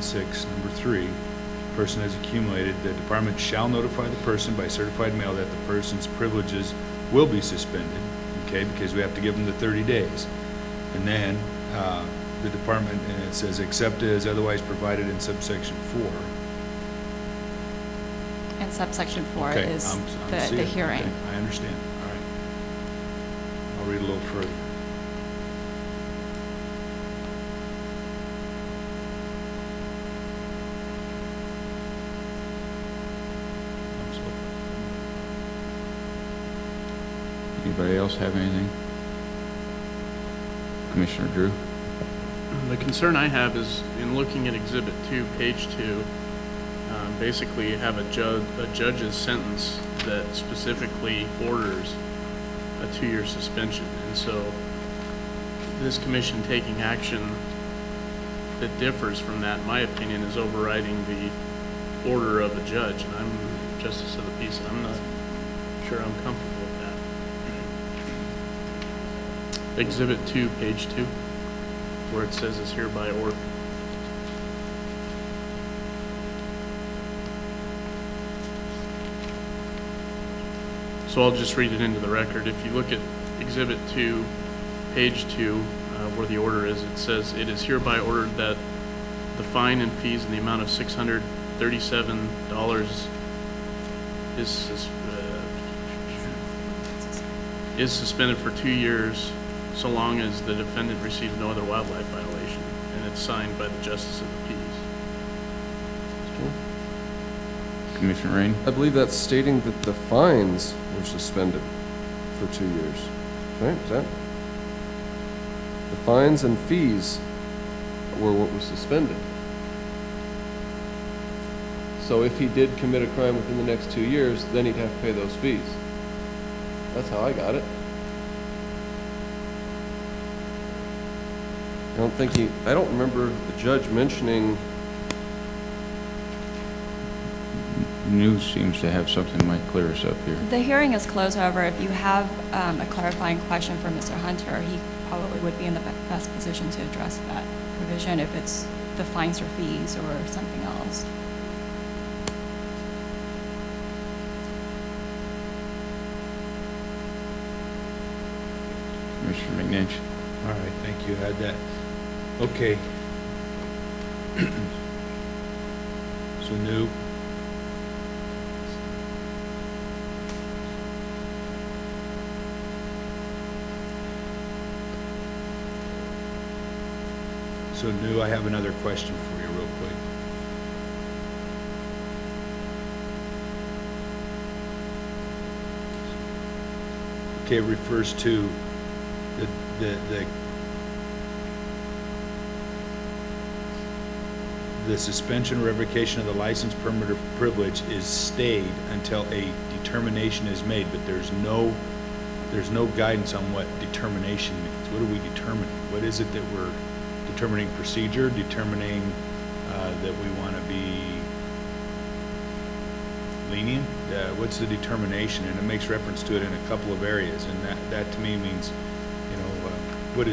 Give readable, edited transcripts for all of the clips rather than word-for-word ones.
6, number 3, person has accumulated, the department shall notify the person by certified mail that the person's privileges will be suspended, okay, because we have to give them the 30 days. And then the department, and it says, except as otherwise provided in subsection 4. And subsection 4 Okay, is I'm the seeing it. hearing. Okay, I understand. All right. I'll read a little further. Anybody else have anything? Commissioner Drew? The concern I have is in looking at Exhibit 2, page 2, basically you have a judge's sentence that specifically orders a 2-year suspension. And so this commission taking action that differs from that, in my opinion, is overriding the order of a judge. And I'm justice of the peace, and I'm not sure I'm comfortable with that. Exhibit 2, page 2, where it says it's hereby ordered. So I'll just read it into the record. If you look at Exhibit 2, page 2, where the order is, it says, it is hereby ordered that the fine and fees in the amount of $637 is suspended for 2 years, so long as the defendant receives no other wildlife violation, and it's signed by the Justice of the Peace. Commissioner Rain? I believe that's stating that the fines were suspended for 2 years, right? Is that? The fines and fees were what was suspended. So if he did commit a crime within the next 2 years, then he'd have to pay those fees. That's how I got it. I don't remember the judge mentioning. News seems to have something that might clear us up here. The hearing is closed, however, if you have a clarifying question for Mr. Hunter, he probably would be in the best position to address that provision if it's the fines or fees or something else. Commissioner McNinch? All right, thank you. Had that. Okay. So new. So new, I have another question for you real quick. Okay, it refers to the suspension or revocation of the license, permit, or privilege is stayed until a determination is made, but there's no guidance on what determination means. What are we determining? What is it that we're determining? Procedure, determining that we want to be lenient? What's the determination? And it makes reference to it in a couple of areas, and that to me means, you know, what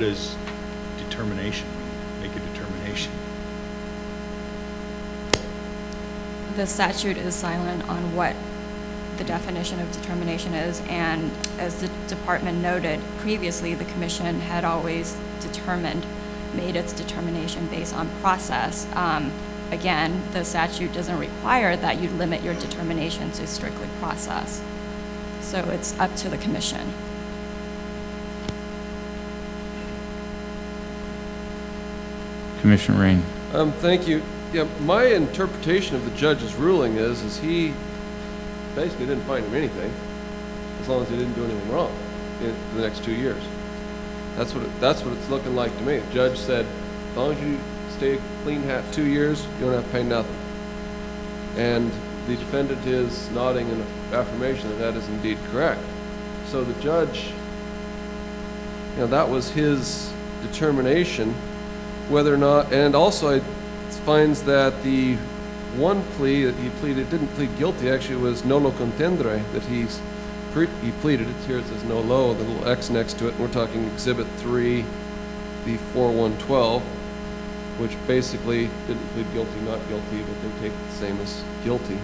is determination mean? Make a determination. The statute is silent on what the definition of determination is, and as the department noted previously, the commission had always made its determination based on process. Again, the statute doesn't require that you limit your determination to strictly process. So it's up to the commission. Commissioner Rain? Thank you. Yeah, my interpretation of the judge's ruling is he basically didn't find him anything, as long as he didn't do anything wrong in the next 2 years. That's what it's looking like to me. The judge said, as long as you stay clean hat 2 years, you don't have to pay nothing. And the defendant is nodding in affirmation that that is indeed correct. So the judge, you know, that was his determination, whether or not, and also it finds that the one plea that he pleaded, didn't plead guilty, actually was nolo contendere, that he pleaded it. Here it says no lo, the little X next to it, and we're talking Exhibit 3, the 4112. which basically didn't plead guilty, not guilty, but they take the same as guilty.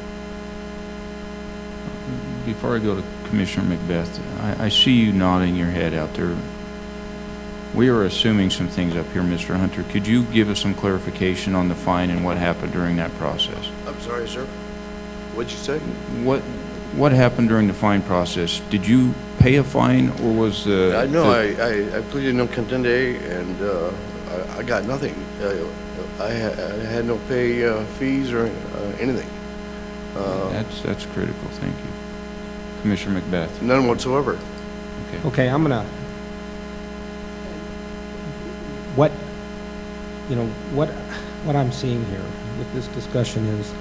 Before I go to Commissioner Macbeth, I see you nodding your head out there. We are assuming some things up here, Mr. Hunter. Could you give us some clarification on the fine and what happened during that process? I'm sorry, sir. What'd you say? What happened during the fine process? Did you pay a fine, or was the... No, I pleaded no contendere, and I got nothing. I had no pay fees or anything. That's critical, thank you. Commissioner Macbeth? None whatsoever. Okay. Okay, I'm gonna, what I'm seeing here with this discussion is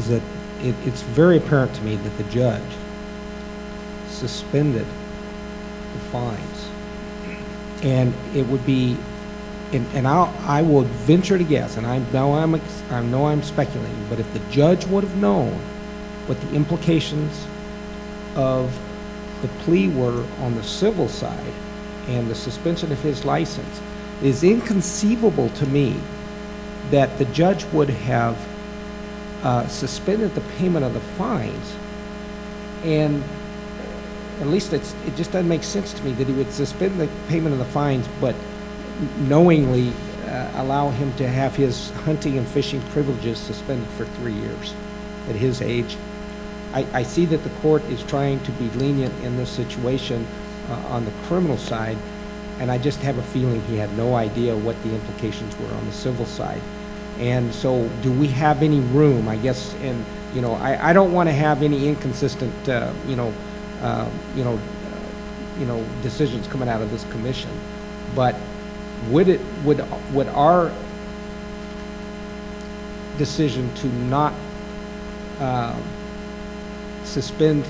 that it's very apparent to me that the judge suspended the fines. And it would be, and I will venture to guess, and I know I'm speculating, but if the judge would have known what the implications of the plea were on the civil side and the suspension of his license, it is inconceivable to me that the judge would have suspended the payment of the fines, and at least it just doesn't make sense to me that he would suspend the payment of the fines, but knowingly allow him to have his hunting and fishing privileges suspended for 3 years at his age. I see that the court is trying to be lenient in this situation on the criminal side, and I just have a feeling he had no idea what the implications were on the civil side. And so, do we have any room, I guess, and, I don't want to have any inconsistent, decisions coming out of this commission, but would our decision to not suspend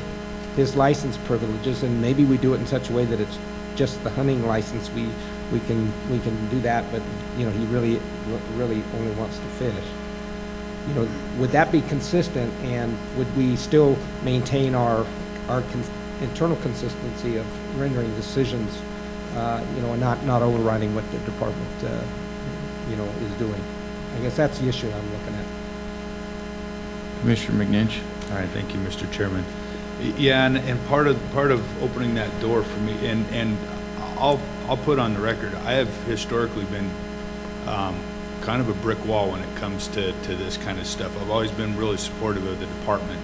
his license privileges, and maybe we do it in such a way that it's just the hunting license, we can do that, but he really only wants to fish. Would that be consistent, and would we still maintain our internal consistency of rendering decisions, and not overriding what the department is doing? I guess that's the issue I'm looking at. Commissioner McNinch? All right, thank you, Mr. Chairman. Yeah, and part of opening that door for me, and I'll put on the record, I have historically been kind of a brick wall when it comes to this kind of stuff. I've always been really supportive of the department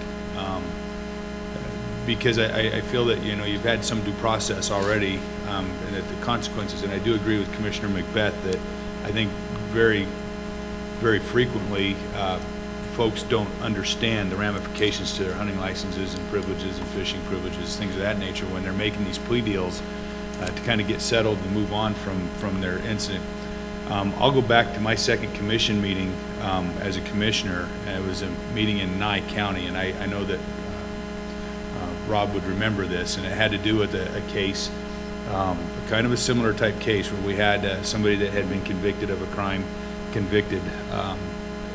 because I feel that you've had some due process already, and that the consequences. And I do agree with Commissioner Macbeth that I think very, very frequently folks don't understand the ramifications to their hunting licenses and privileges and fishing privileges, things of that nature, when they're making these plea deals to kind of get settled and move on from their incident. I'll go back to my second commission meeting as a commissioner. It was a meeting in Nye County, and I know that Rob would remember this, and it had to do with a case, kind of a similar type case where we had somebody that had been convicted of a crime,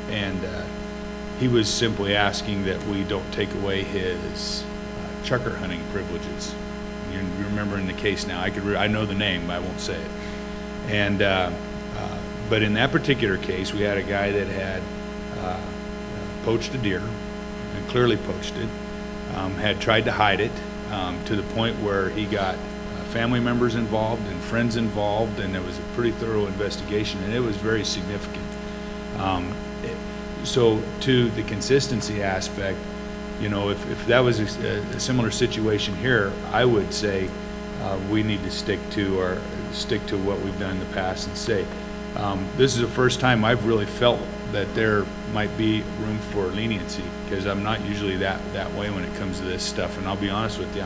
and he was simply asking that we don't take away his chukar hunting privileges. You remember in the case now. I know the name, but I won't say it. And but in that particular case, we had a guy that had poached a deer, and clearly poached it, had tried to hide it to the point where he got family members involved and friends involved, and it was a pretty thorough investigation, and it was very significant. So to the consistency aspect, if that was a similar situation here, I would say we need to stick to what we've done in the past and say, this is the first time I've really felt that there might be room for leniency, because I'm not usually that way when it comes to this stuff. And I'll be honest with you,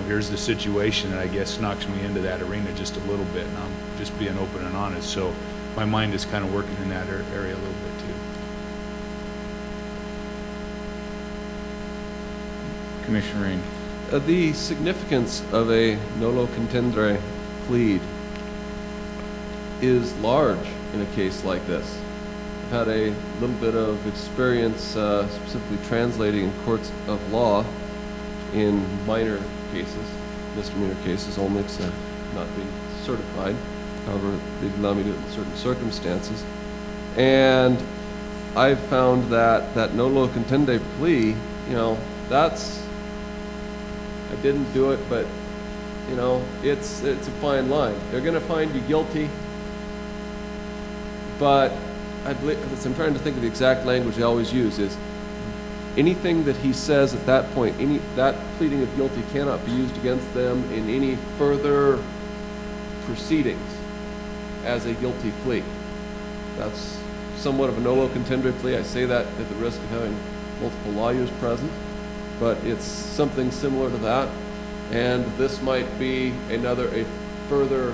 here's the situation that I guess knocks me into that arena just a little bit, and I'm just being open and honest. So my mind is kind of working in that area a little bit too. Commissioner Rain? The significance of a nolo contendere plead is large in a case like this. I've had a little bit of experience specifically translating in courts of law in minor cases, misdemeanor cases only, because I've not been certified. However, they allow me to do it in certain circumstances. And I've found that that nolo contendere plea, you know, that's, I didn't do it, but, you know, it's a fine line. They're gonna find you guilty, but I believe, I'm trying to think of the exact language they always use, is anything that he says at that point, that pleading of guilty cannot be used against them in any further proceedings as a guilty plea. That's somewhat of a nolo contendere plea. I say that at the risk of having multiple lawyers present, but it's something similar to that. And this might be a further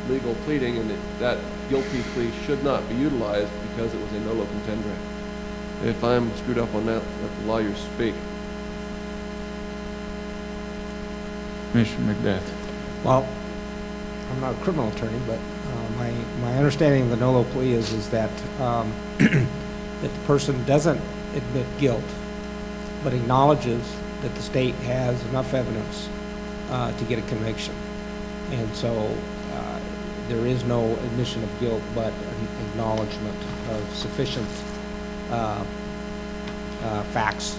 legal pleading, and that guilty plea should not be utilized because it was a nolo contendere. If I'm screwed up on that, let the lawyers speak. Commissioner Macbeth. Well, I'm not a criminal attorney, but my understanding of the nolo plea is that that the person doesn't admit guilt, but acknowledges that the state has enough evidence to get a conviction. And so there is no admission of guilt, but an acknowledgement of sufficient facts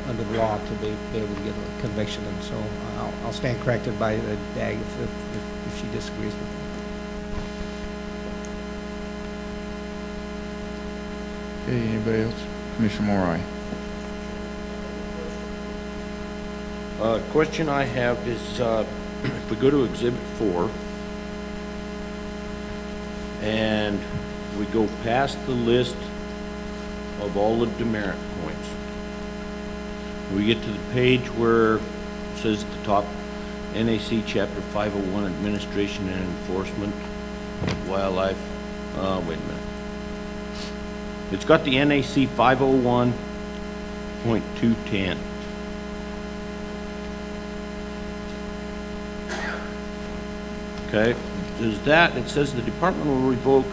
under the law to be able to get a conviction. And so I'll stand corrected by the DAG if she disagrees with me. Okay, anybody else? Commissioner Morai. Question I have is, if we go to Exhibit 4, and we go past the list of all the demerit points, we get to the page where it says at the top, NAC Chapter 501, Administration and Enforcement of Wildlife. Wait a minute. It's got the NAC 501.210. Okay, does that, it says the department will revoke,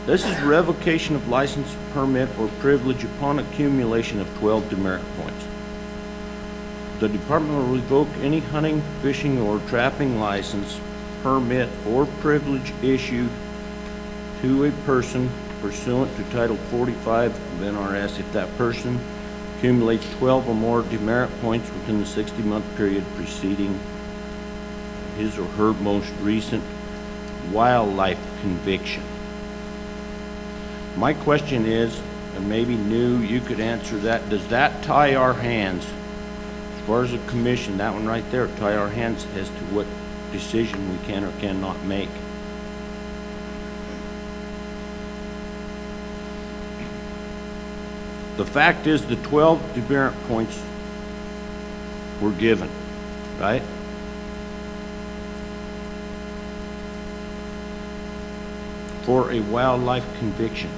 this is revocation of license, permit, or privilege upon accumulation of 12 demerit points. The department will revoke any hunting, fishing, or trapping license, permit, or privilege issued to a person pursuant to Title 45 of NRS if that person accumulates 12 or more demerit points within the 60-month period preceding his or her most recent wildlife conviction. My question is, and maybe New, you could answer that, does that tie our hands, as far as a commission, that one right there, tie our hands as to what decision we can or cannot make? The fact is the 12 demerit points were given, right? For a wildlife conviction.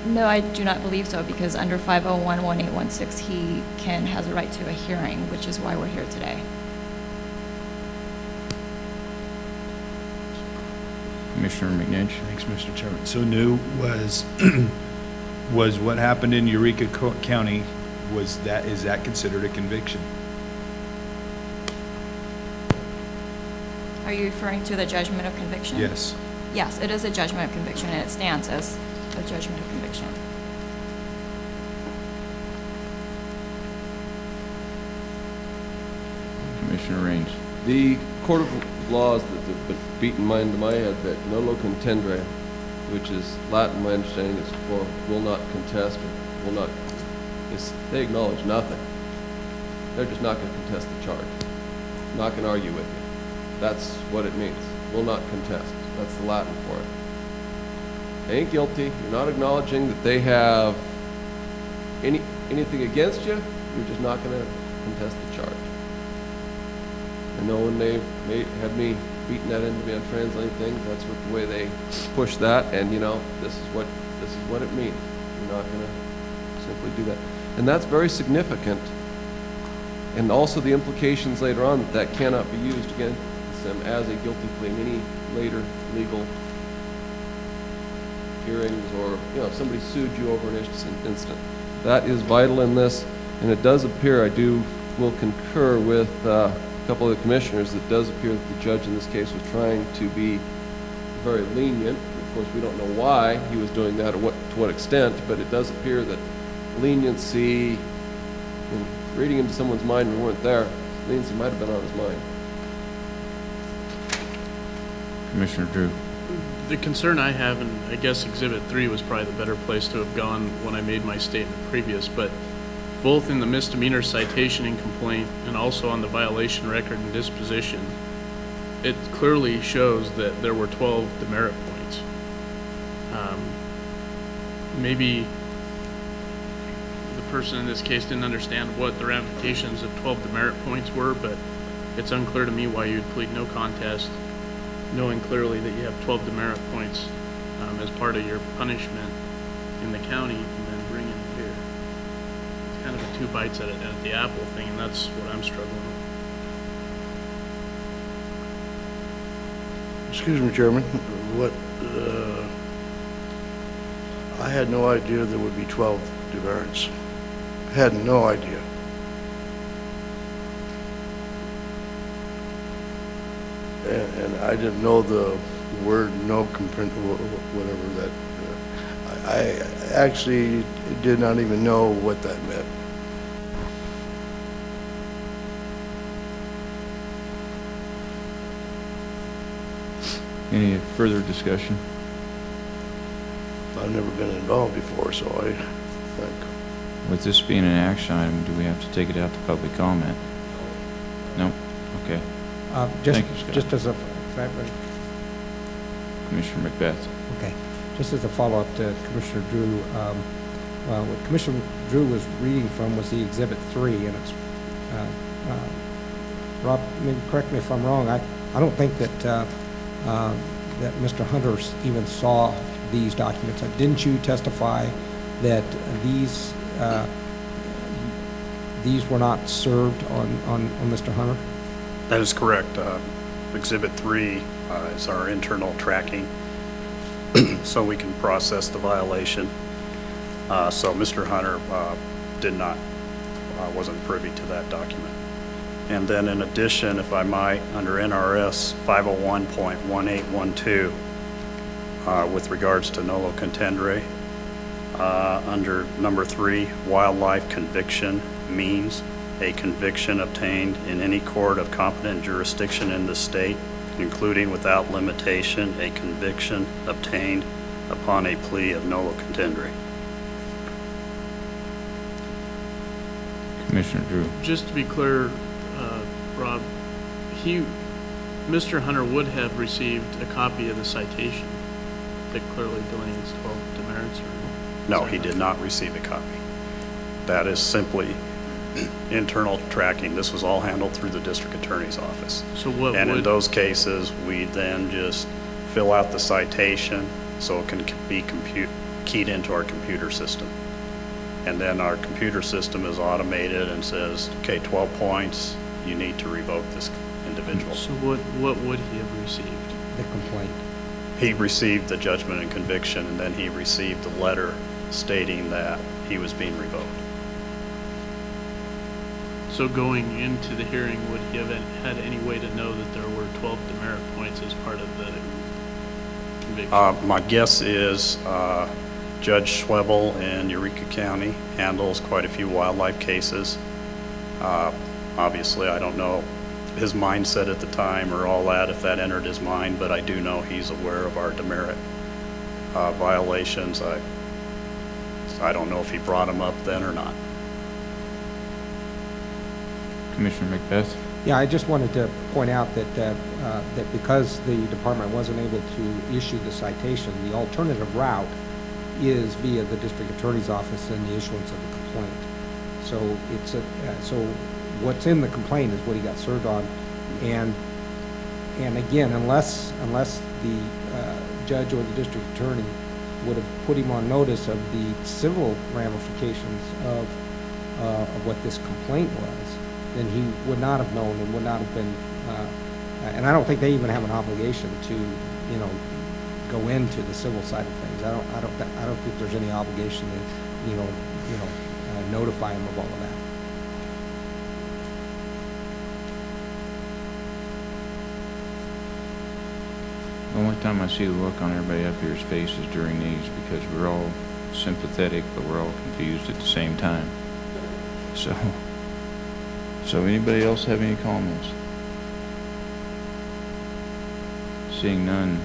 No, I do not believe so, because under 501-1816, he has a right to a hearing, which is why we're here today. Commissioner McNinch. Thanks, Mr. Chairman. So New, was what happened in Eureka County, is that considered a conviction? Are you referring to the judgment of conviction? Yes. Yes, it is a judgment of conviction, and it stands as a judgment of conviction. Commissioner Raines. The Court of Laws that have been beaten into my head, that nolo contendere, which is Latin, my understanding is for will not contest, or will not, they acknowledge nothing. They're just not going to contest the charge. Not going to argue with you. That's what it means. Will not contest. That's the Latin for it. They ain't guilty. You're not acknowledging that they have anything against you. You're just not going to contest the charge. I know when they had me beating that into me on translating things, that's what the way they push that, and you know, this is what it means. You're not going to simply do that. And that's very significant. And also the implications later on that cannot be used against them as a guilty plea in any later legal hearings, or, you know, if somebody sued you over an incident, That is vital in this, and it does appear, will concur with a couple of the commissioners, it does appear that the judge in this case was trying to be very lenient. Of course, we don't know why he was doing that or to what extent, but it does appear that leniency, reading into someone's mind when we weren't there, leniency might have been on his mind. Commissioner Drew. The concern I have, and I guess Exhibit 3 was probably the better place to have gone when I made my statement previous, but both in the misdemeanor citation and complaint and also on the violation record and disposition, it clearly shows that there were 12 demerit points. Maybe the person in this case didn't understand what the ramifications of 12 demerit points were, but it's unclear to me why you'd plead no contest, knowing clearly that you have 12 demerit points as part of your punishment in the county, and then bring it here. It's kind of a two bites at the apple thing, and that's what I'm struggling with. Excuse me, Chairman, I had no idea there would be 12 demerits. I had no idea. And I didn't know the word no comprehend, whatever that, I actually did not even know what that meant. Any further discussion? I've never been involved before, so I think. With this being an action item, do we have to take it out to public comment? No? Okay. Just, Thank you, Scott. just as a, Commissioner Macbeth. okay, just as a follow-up to Commissioner Drew, what Commissioner Drew was reading from was the Exhibit 3, and it's, Rob, maybe correct me if I'm wrong, I don't think that, that Mr. Hunter even saw these documents. Didn't you testify that these were not served on Mr. Hunter? That is correct. Exhibit 3 is our internal tracking, so we can process the violation. So Mr. Hunter wasn't privy to that document. And then in addition, if I might, under NRS 501.1812, with regards to nolo contendere, under number 3, wildlife conviction means a conviction obtained in any court of competent jurisdiction in the state, including without limitation a conviction obtained upon a plea of nolo contendere. Commissioner Drew. Just to be clear, Rob, Mr. Hunter would have received a copy of the citation that clearly delineates 12 demerits, or? No, he did not receive a copy. That is simply internal tracking. This was all handled through the district attorney's office. So what And in would, those cases, we then just fill out the citation so it can be keyed into our computer system. And then our computer system is automated and says, okay, 12 points, you need to revoke this individual. so what would he have received? The complaint. He received the judgment and conviction, and then he received the letter stating that he was being revoked. So going into the hearing, would he have had any way to know that there were 12 demerit points as part of the conviction? My guess is Judge Schwebel in Eureka County handles quite a few wildlife cases. Obviously, I don't know his mindset at the time or all that, if that entered his mind, but I do know he's aware of our demerit violations. I don't know if he brought them up then or not. Commissioner Macbeth. Yeah, I just wanted to point out that, that because the department wasn't able to issue the citation, the alternative route is via the district attorney's office and the issuance of the complaint. So it's so what's in the complaint is what he got served on, and again, unless the judge or the district attorney would have put him on notice of the civil ramifications of what this complaint was, then he would not have known and would not have been, and I don't think they even have an obligation to, go into the civil side of things. I don't think there's any obligation to, notify him of all of that. The only time I see the look on everybody up here's faces during these, because we're all sympathetic, but we're all confused at the same time. So anybody else have any comments? Seeing none,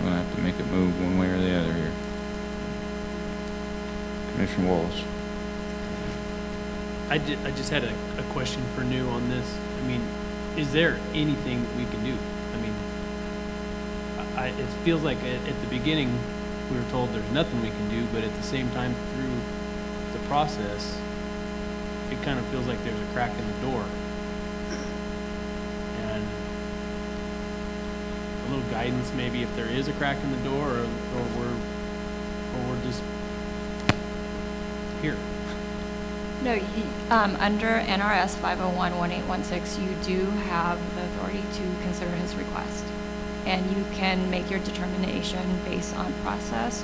we'll have to make it move one way or the other here. Commissioner Wallace. I just had a question for New on this. I mean, is there anything that we can do? I mean, it feels like at the beginning, we were told there's nothing we can do, but at the same time, through the process, it kind of feels like there's a crack in the door. And a little guidance, maybe if there is a crack in the door, or we're just here. No, under NRS 501-1816, you do have the authority to consider his request. And you can make your determination based on process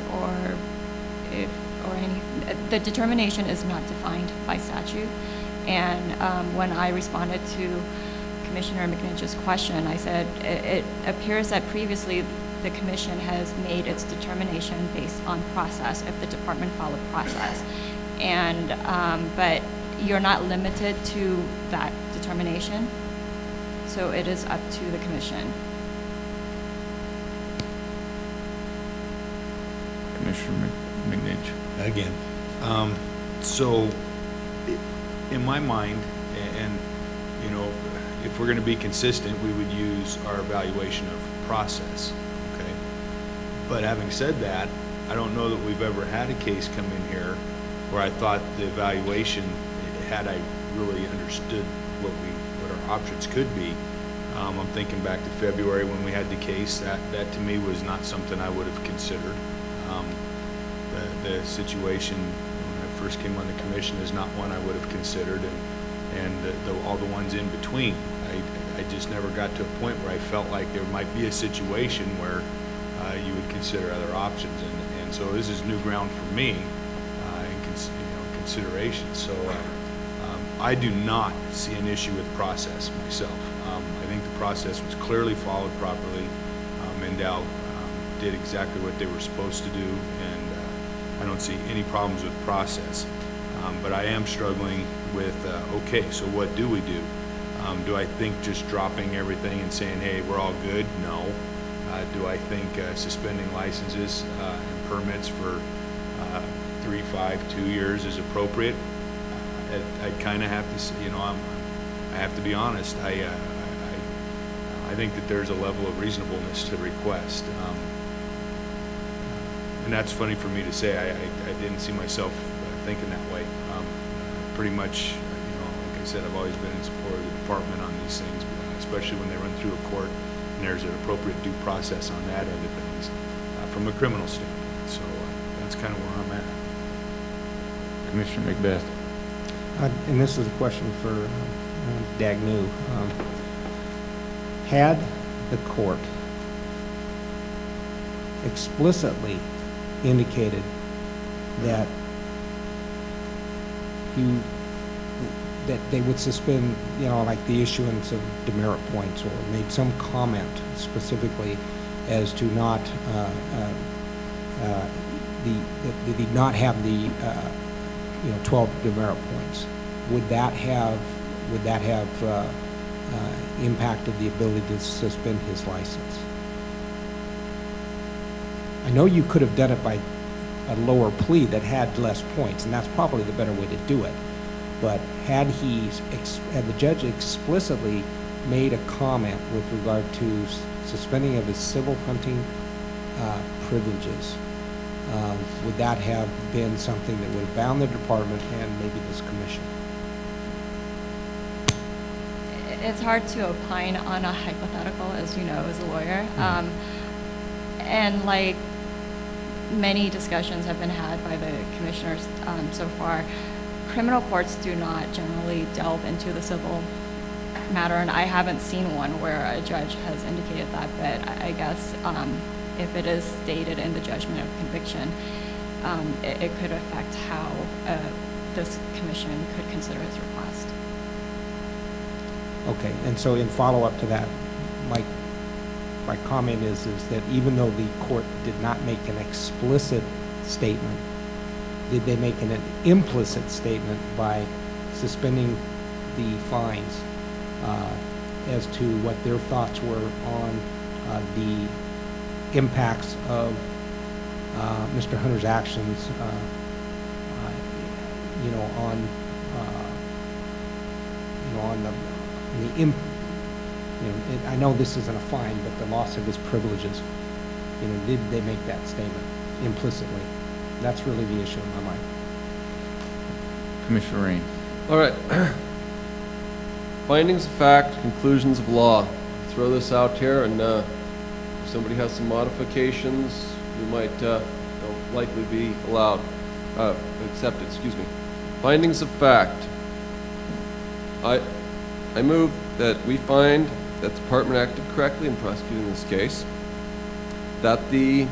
the determination is not defined by statute. And when I responded to Commissioner McNinch's question, I said, it appears that previously the commission has made its determination based on process, if the department followed process. And, but you're not limited to that determination. So it is up to the commission. Commissioner McNinch. Again, so in my mind, and you know, if we're going to be consistent, we would use our evaluation of process, okay? But having said that, I don't know that we've ever had a case come in here where I thought the evaluation, had I really understood what our options could be. I'm thinking back to February when we had the case. That to me was not something I would have considered. The situation when I first came on the commission is not one I would have considered, and all the ones in between. I just never got to a point where I felt like there might be a situation where you would consider other options, and so this is new ground for me in consideration. So I do not see an issue with process myself. I think the process was clearly followed properly. Endow did exactly what they were supposed to do, and I don't see any problems with process. But I am struggling with, okay, so what do we do? Do I think just dropping everything and saying, hey, we're all good? No. Do I think suspending licenses and permits for 3, 5, 2 years is appropriate? I kind of have to say, I have to be honest. I think that there's a level of reasonableness to the request. And that's funny for me to say. I didn't see myself thinking that way. Pretty much, like I said, I've always been in support of the department on these things, especially when they run through a court and there's an appropriate due process on that end of things from a criminal standpoint. So that's kind of where I'm at. Commissioner Macbeth. And this is a question for Dagnew. Had the court explicitly indicated that that they would suspend, like the issuance of demerit points, or made some comment specifically as to not they not have the 12 demerit points, would that have impacted the ability to suspend his license? I know you could have done it by a lower plea that had less points, and that's probably the better way to do it. But had the judge explicitly made a comment with regard to suspending of his civil hunting privileges, would that have been something that would have bound the department and maybe this commission? It's hard to opine on a hypothetical, as you know, as a lawyer. And like many discussions have been had by the commissioners so far, criminal courts do not generally delve into the civil matter, and I haven't seen one where a judge has indicated that, but I guess if it is stated in the judgment of conviction, it could affect how this commission could consider his request. Okay, and so in follow-up to that, my comment is that even though the court did not make an explicit statement, did they make an implicit statement by suspending the fines as to what their thoughts were on the impacts of Mr. Hunter's actions, I know this isn't a fine, but the loss of his privileges, did they make that statement implicitly? That's really the issue in my mind. Commissioner Rain. All right. Findings of fact, conclusions of law. Throw this out here, and if somebody has some modifications, we might they'll likely be allowed, accepted, excuse me. Findings of fact. I move that we find that the department acted correctly in prosecuting this case, that the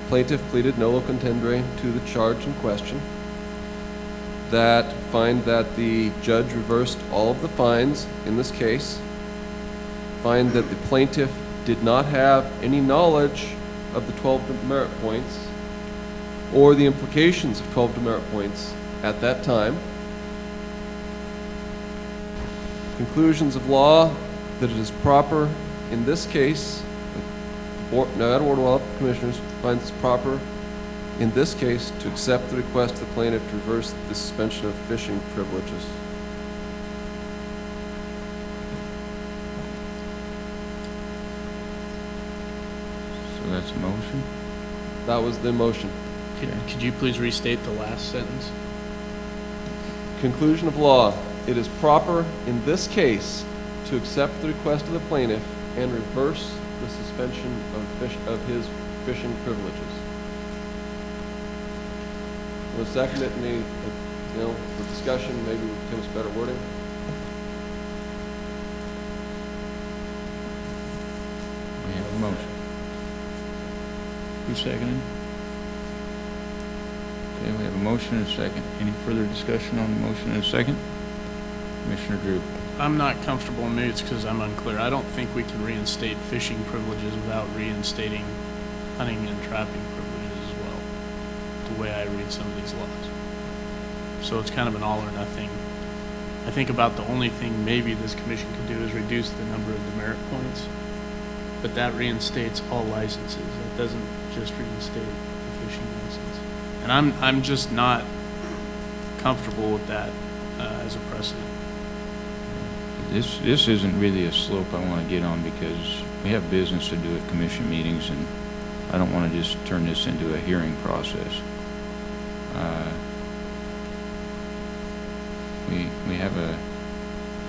plaintiff pleaded nolo contendere to the charge in question, that find that the judge reversed all of the fines in this case, find that the plaintiff did not have any knowledge of the 12 demerit points or the implications of 12 demerit points at that time. Conclusions of law, that it is proper in this case, Nevada Board of Health Commissioners finds it's proper in this case to accept the request of the plaintiff to reverse the suspension of fishing privileges. So that's a motion? That was the motion. Could you please restate the last sentence? Conclusion of law, it is proper in this case to accept the request of the plaintiff and reverse the suspension of his fishing privileges. We'll second it, and for discussion, maybe give us better wording. We have a motion. Who seconded? Okay, we have a motion and a second. Any further discussion on the motion and a second? Commissioner Drew. I'm not comfortable, and maybe it's because I'm unclear. I don't think we can reinstate fishing privileges without reinstating hunting and trapping privileges as well, the way I read some of these laws. So it's kind of an all or nothing. I think about the only thing maybe this commission could do is reduce the number of demerit points, but that reinstates all licenses. It doesn't just reinstate the fishing license. And I'm just not comfortable with that as a precedent. This isn't really a slope I want to get on because we have business to do at commission meetings, and I don't want to just turn this into a hearing process. We have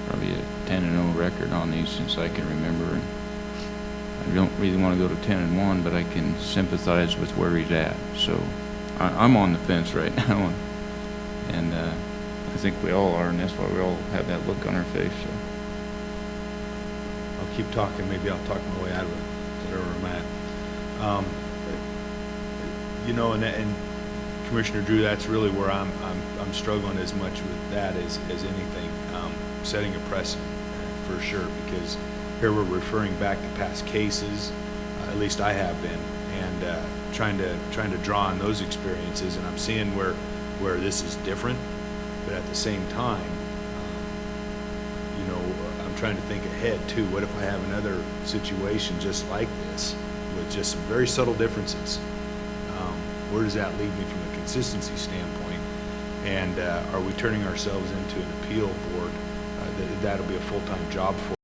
probably a 10-0 record on these since I can remember, and I don't really want to go to 10-1, but I can sympathize with where he's at. So I'm on the fence right now, and I think we all are, and that's why we all have that look on our face. So. I'll keep talking, maybe I'll talk my way out of it, whatever I'm at. And Commissioner Drew, that's really where I'm struggling as much with that as anything, setting a precedent for sure, because here we're referring back to past cases, at least I have been, and trying to draw on those experiences, and I'm seeing where this is different, but at the same time, I'm trying to think ahead too. What if I have another situation just like this with just some very subtle differences? Where does that leave me from a consistency standpoint? And are we turning ourselves into an appeal board? That'll be a full-time job for